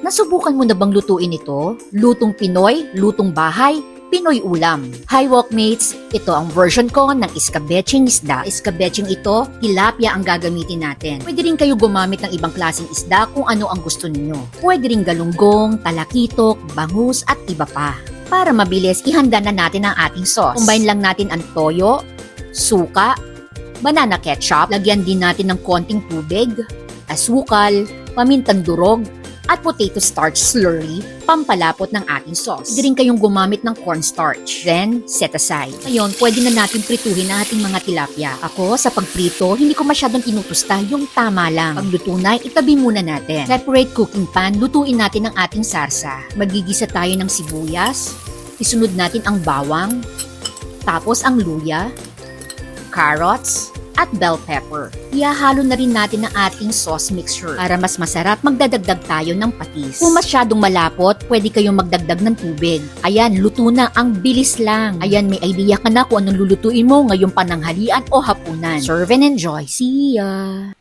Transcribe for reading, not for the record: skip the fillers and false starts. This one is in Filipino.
Nasubukan mo na bang lutuin ito? Lutong Pinoy, lutong bahay, Pinoy ulam. Hi Walkmates! Ito ang version ko ng iskabetseng isda. Iskabetseng ito, tilapia ang gagamitin natin. Pwede rin kayo gumamit ng ibang klaseng isda kung ano ang gusto ninyo. Pwede rin galunggong, talakitok, bangus at iba pa. Para mabilis, ihanda na natin ang ating sauce. Combine lang natin ang toyo, suka, banana ketchup, lagyan din natin ng konting tubig, asukal, pamintang durog, at potato starch slurry, pampalapot ng ating sauce. Pwede rin kayong gumamit ng cornstarch. Then, set aside. Ngayon, pwede na natin prituhin ang ating mga tilapia. Ako, sa pagprito, hindi ko masyadong tinutusta, yung tama lang. Pag luto na, itabi muna natin. Separate cooking pan, lutuin natin ang ating sarsa. Magigisa tayo ng sibuyas, isunod natin ang bawang, tapos ang luya, carrots, at bell pepper. Ihahalo na rin natin ang ating sauce mixture. Para mas masarap, magdadagdag tayo ng patis. Kung masyadong malapot, pwede kayong magdagdag ng tubig. Ayan, luto na. Ang bilis lang. Ayan, may idea ka na kung anong lulutuin mo ngayong pananghalian o hapunan. Serve and enjoy. See ya!